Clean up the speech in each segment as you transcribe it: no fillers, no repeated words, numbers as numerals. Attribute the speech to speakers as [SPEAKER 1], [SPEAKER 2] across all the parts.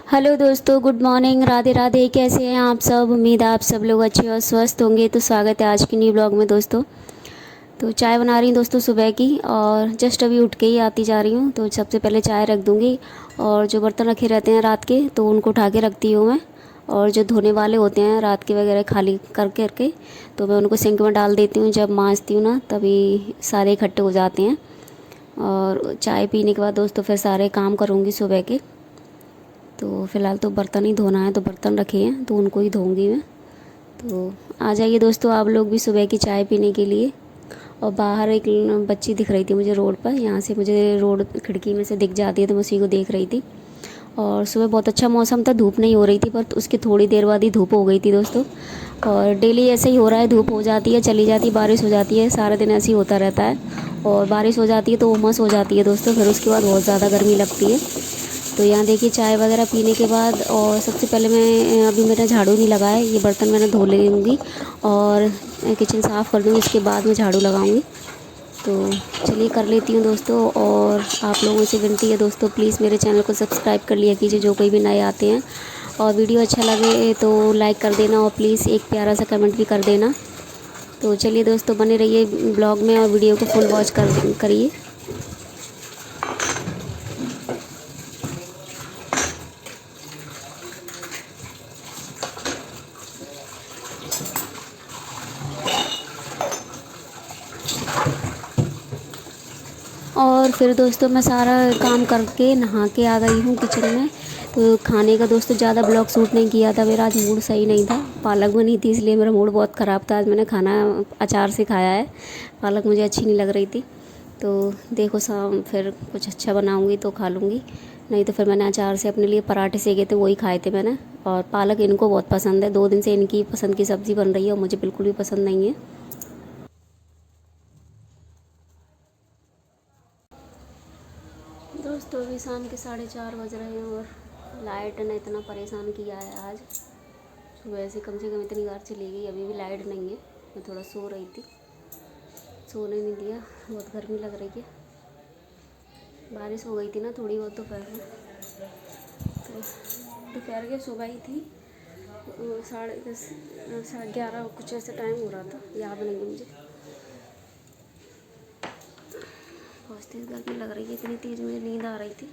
[SPEAKER 1] Hello दोस्तों, good morning, Radhe Radhe. कैसे हैं आप सब? उम्मीद है आप सब लोग अच्छे और स्वस्थ होंगे। तो स्वागत है आज की न्यू ब्लॉग में दोस्तों। तो चाय बना रही हूँ दोस्तों सुबह की, और जस्ट अभी उठ के ही आती जा रही हूँ। तो सबसे पहले चाय रख दूँगी, और जो बर्तन रखे रहते हैं रात के तो उनको उठा के रखती हूँ मैं। और जो धोने वाले होते हैं रात के वगैरह खाली कर करके, तो मैं उनको सिंक में डाल देती हूँ। जब मांजती हूँ ना तभी सारे इकट्ठे हो जाते हैं। और चाय पीने के बाद दोस्तों फिर सारे काम करूँगी सुबह के। तो फ़िलहाल तो बर्तन ही धोना है, तो बर्तन रखे हैं तो उनको ही धोऊंगी मैं। तो आ जाइए दोस्तों आप लोग भी सुबह की चाय पीने के लिए। और बाहर एक बच्ची दिख रही थी मुझे रोड पर, यहाँ से मुझे रोड खिड़की में से दिख जाती है तो मैं उसी को देख रही थी। और सुबह बहुत अच्छा मौसम था, धूप नहीं हो रही थी, पर उसकी थोड़ी देर बाद ही धूप हो गई थी दोस्तों। और डेली ऐसे ही हो रहा है, धूप हो जाती है चली जाती है, बारिश हो जाती है, सारा दिन ऐसे ही होता रहता है। और बारिश हो जाती है तो उमस हो जाती है दोस्तों, फिर उसके बाद बहुत ज़्यादा गर्मी लगती है। तो यहाँ देखिए चाय वगैरह पीने के बाद, और सबसे पहले मैं अभी मेरा झाड़ू नहीं लगा है, ये बर्तन मैंने धो लूँगी और किचन साफ़ कर दूँगी, इसके बाद मैं झाड़ू लगाऊँगी। तो चलिए कर लेती हूँ दोस्तों। और आप लोगों से विनती है दोस्तों, प्लीज़ मेरे चैनल को सब्सक्राइब कर लिया कीजिए जो कोई भी नए आते हैं। और वीडियो अच्छा लगे तो लाइक कर देना, और प्लीज़ एक प्यारा सा कमेंट भी कर देना। तो चलिए दोस्तों बने रहिए ब्लॉग में और वीडियो को फुल वॉच करिए। और फिर दोस्तों मैं सारा काम करके नहा के आ गई हूँ किचन में। तो खाने का दोस्तों ज़्यादा ब्लॉग शूट नहीं किया था, मेरा आज मूड सही नहीं था, पालक बनी थी इसलिए मेरा मूड बहुत ख़राब था। आज मैंने खाना अचार से खाया है, पालक मुझे अच्छी नहीं लग रही थी। तो देखो शाम फिर कुछ अच्छा बनाऊँगी तो खा लूँगी, नहीं तो फिर मैंने अचार से अपने लिए पराठे सेके थे, वही खाए थे मैंने। और पालक इनको बहुत पसंद है, 2 दिन से इनकी पसंद की सब्ज़ी बन रही है और मुझे बिल्कुल भी पसंद नहीं है। दोस्तों अभी शाम के 4:30 बज रहे हैं, और लाइट ने इतना परेशान किया है आज। सुबह से कम इतनी बार चली गई, अभी भी लाइट नहीं है। मैं थोड़ा सो रही थी, सोने नहीं दिया, बहुत गर्मी लग रही है। बारिश हो गई थी ना थोड़ी बहुत दोपहर में, तो दोपहर के सुबह ही थी, 10:30 11:30 कुछ ऐसा टाइम हो रहा था, याद नहीं है मुझे। बहुत तेज़ गर्मी लग रही है, इतनी तेज़ मुझे नींद आ रही थी।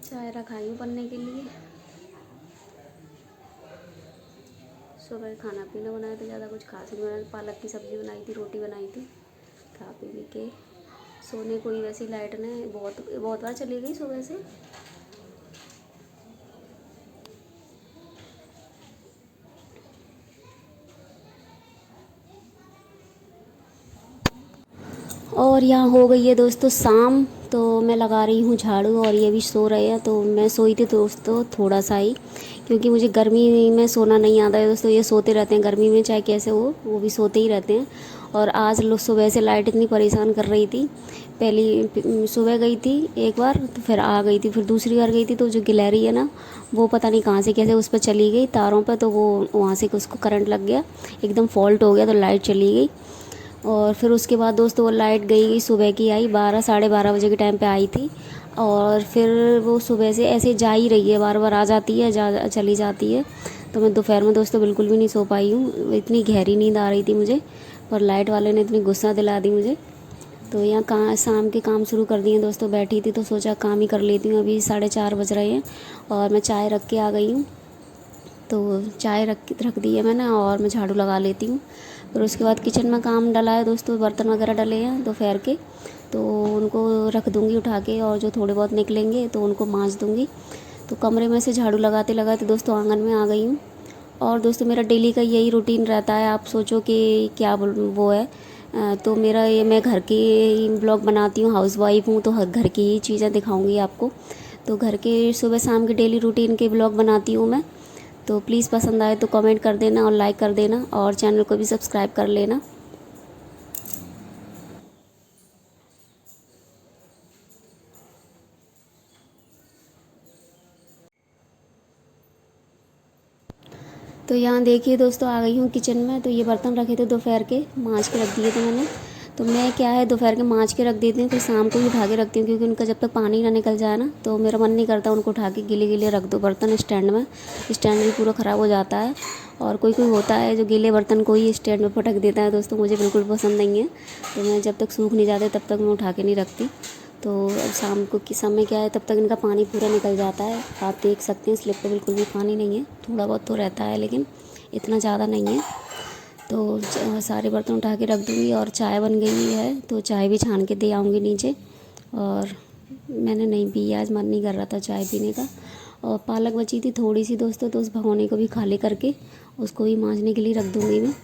[SPEAKER 1] चाय रखाई हूँ बनने के लिए। सुबह खाना पीना बनाया तो ज़्यादा कुछ खास नहीं बनाया, पालक की सब्ज़ी बनाई थी, रोटी बनाई थी, खा पी के सोने को ही। वैसे लाइट ने बहुत बहुत बार चली गई सुबह से। और यहाँ हो गई है दोस्तों शाम, तो मैं लगा रही हूँ झाड़ू, और ये भी सो रहे हैं। तो मैं सोई थी दोस्तों थोड़ा सा ही, क्योंकि मुझे गर्मी में सोना नहीं आता है दोस्तों। ये सोते रहते हैं गर्मी में, चाहे कैसे हो वो भी सोते ही रहते हैं। और आज लोग सुबह से लाइट इतनी परेशान कर रही थी। पहली सुबह गई थी एक बार, तो फिर आ गई थी, फिर दूसरी बार गई थी तो जो गिलहरी है ना, वो पता नहीं कहाँ से कैसे उस पर चली गई तारों पर, तो वो वहाँ से उसको करंट लग गया, एकदम फॉल्ट हो गया, तो लाइट चली गई। और फिर उसके बाद दोस्तों वो लाइट गई, सुबह की आई, 12 साढ़े 12 बजे के टाइम पे आई थी। और फिर वो सुबह से ऐसे जा ही रही है, बार बार आ जाती है, चली जाती है। तो मैं दोपहर में दोस्तों बिल्कुल भी नहीं सो पाई हूँ, इतनी गहरी नींद आ रही थी मुझे, पर लाइट वाले ने इतनी गुस्सा दिला दी मुझे। तो यहाँ कहाँ शाम के काम शुरू कर दिए दोस्तों, बैठी थी तो सोचा काम ही कर लेती हूँ। अभी 4:30 बज रहे हैं और मैं चाय रख के आ गई हूँ। तो चाय रख दी है मैंने, और मैं झाड़ू लगा लेती हूँ। फिर उसके बाद किचन में काम डला है दोस्तों, बर्तन वगैरह डले हैं दोपहर के, तो उनको रख दूँगी उठा के, और जो थोड़े बहुत निकलेंगे तो उनको मांज दूँगी। तो कमरे में से झाड़ू लगाते लगाते दोस्तों आंगन में आ गई हूँ। और दोस्तों मेरा डेली का यही रूटीन रहता है, आप सोचो कि क्या वो है। तो मेरा ये, मैं घर की ब्लॉग बनाती हूँ, हाउसवाइफ हूँ, तो घर की ही चीज़ें दिखाऊंगी आपको। तो घर के सुबह शाम के डेली रूटीन के ब्लॉग बनाती हूँ मैं। तो प्लीज़ पसंद आए तो कमेंट कर देना और लाइक कर देना, और चैनल को भी सब्सक्राइब कर लेना। तो यहाँ देखिए दोस्तों, आ गई हूँ किचन में। तो ये बर्तन रखे थे दोपहर के, मांज के रख दिए थे मैंने। तो मैं क्या है, दोपहर के मांज के रख देती हूँ, फिर शाम को ही उठा के रखती हूँ, क्योंकि उनका जब तक पानी ना निकल जाए ना, तो मेरा मन नहीं करता उनको उठा के गीले गीले रख दो बर्तन स्टैंड में। स्टैंड भी पूरा ख़राब हो जाता है। और कोई कोई होता है जो गीले बर्तन को ही स्टैंड में पटक देता है दोस्तों, मुझे बिल्कुल पसंद नहीं है। तो मैं जब तक सूख नहीं जाते तब तक मैं उठा के नहीं रखती। तो अब शाम को के समय क्या है, तब तक इनका पानी पूरा निकल जाता है। आप देख सकते हैं स्लिप पे बिल्कुल भी पानी नहीं है, थोड़ा बहुत तो रहता है लेकिन इतना ज़्यादा नहीं है। तो सारे बर्तन उठा के रख दूँगी। और चाय बन गई है, तो चाय भी छान के दे आऊँगी नीचे। और मैंने नहीं पी, आज मन नहीं कर रहा था चाय पीने का। और पालक बची थी थोड़ी सी दोस्तों, तो उस भगोने को भी खाली करके उसको भी मांजने के लिए रख दूँगी मैं।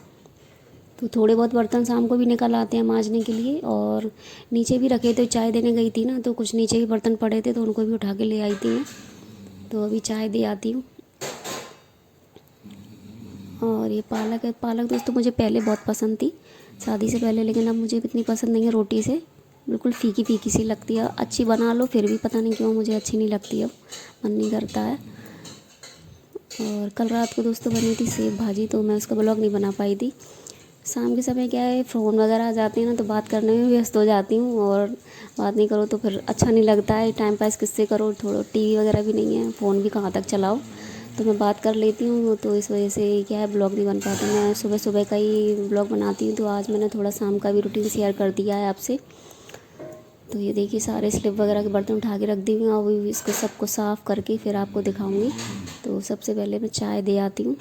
[SPEAKER 1] तो थोड़े बहुत बर्तन शाम को भी निकल आते हैं मांजने के लिए। और नीचे भी रखे थे, चाय देने गई थी ना, तो कुछ नीचे भी बर्तन पड़े थे, तो उनको भी उठा के ले आई थी मैं। तो अभी चाय दे आती हूँ। और ये पालक है, पालक दोस्तों मुझे पहले बहुत पसंद थी, शादी से पहले, लेकिन अब मुझे इतनी पसंद नहीं है। रोटी से बिल्कुल फीकी फीकी सी लगती है। अच्छी बना लो फिर भी पता नहीं क्यों मुझे अच्छी नहीं लगती, अब मन नहीं करता है। और कल रात को दोस्तों बनी थी सेव भाजी, तो मैं उसका ब्लॉग नहीं बना पाई थी। शाम के समय क्या है, फ़ोन वगैरह आ जाते हैं ना, तो बात करने में व्यस्त हो जाती हूँ। और बात नहीं करो तो फिर अच्छा नहीं लगता है, टाइम पास किससे करो, थोड़ा टीवी वगैरह भी नहीं है, फ़ोन भी कहाँ तक चलाओ। तो मैं बात कर लेती हूँ, तो इस वजह से क्या है, ब्लॉग नहीं बन पाता। मैं सुबह सुबह का ही ब्लॉग बनाती हूँ, तो आज मैंने थोड़ा शाम का भी रूटीन शेयर कर दिया है आपसे। तो ये देखिए सारे स्लिप वगैरह के बर्तन उठा के रख दी हूँ। अब इसको सबको साफ़ करके फिर आपको दिखाऊँगी। तो सबसे पहले मैं चाय दे आती हूँ।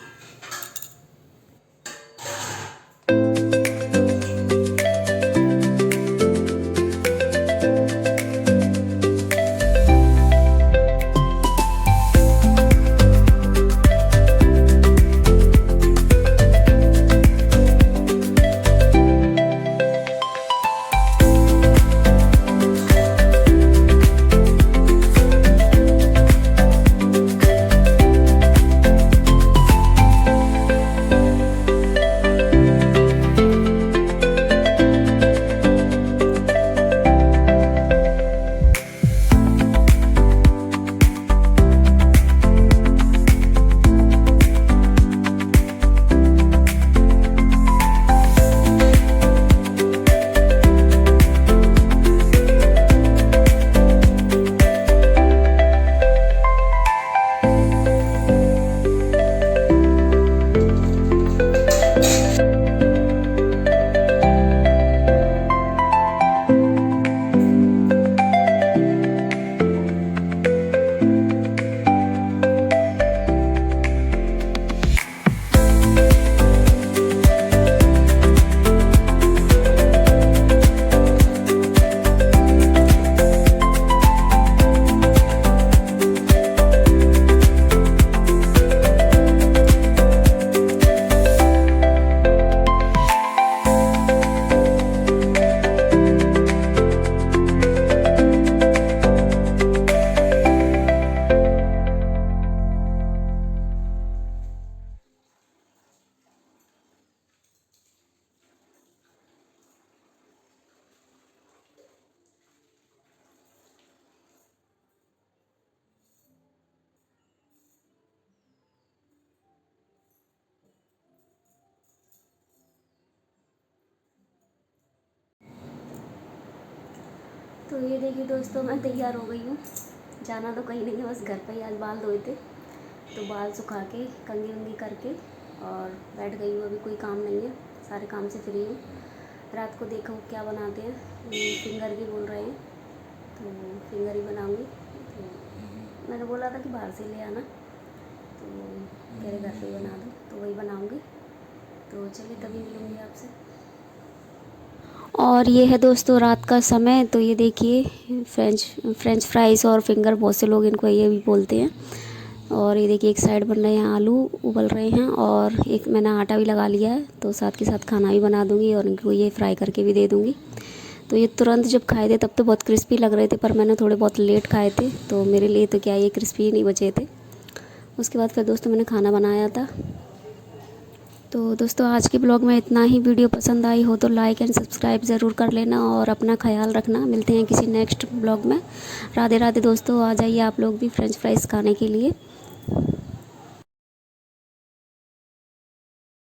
[SPEAKER 1] तो ये देखिए दोस्तों, मैं तैयार हो गई हूँ। जाना तो कहीं नहीं है, बस घर पे ही आज बाल धोए थे, तो बाल सुखा के कंघी वंगी करके और बैठ गई हूँ। अभी कोई काम नहीं है, सारे काम से फ्री हूँ। रात को देखो क्या बनाते हैं, फिंगर भी बोल रहे हैं, तो फिंगर ही बनाऊँगी। तो मैंने बोला था कि बाहर से ले आना, तो कह रहे घर पे ही बना दो, तो वही बनाऊँगी। तो चलिए तभी मिलूँगी आपसे। और ये है दोस्तों रात का समय। तो ये देखिए फ्रेंच फ्राइज़ और फिंगर, बहुत से लोग इनको ये भी बोलते हैं। और ये देखिए एक साइड बन रहे हैं, आलू उबल रहे हैं, और एक मैंने आटा भी लगा लिया है, तो साथ के साथ खाना भी बना दूंगी और इनको ये फ्राई करके भी दे दूंगी। तो ये तुरंत जब खाए थे तब तो बहुत क्रिस्पी लग रहे थे, पर मैंने थोड़े बहुत लेट खाए थे, तो मेरे लिए तो क्या ये क्रिस्पी ही नहीं बचे थे। उसके बाद फिर दोस्तों मैंने खाना बनाया था। तो दोस्तों आज के ब्लॉग में इतना ही। वीडियो पसंद आई हो तो लाइक एंड सब्सक्राइब ज़रूर कर लेना और अपना ख्याल रखना। मिलते हैं किसी नेक्स्ट ब्लॉग में। राधे राधे दोस्तों, आ जाइए आप लोग भी फ्रेंच फ्राइज़ खाने के लिए।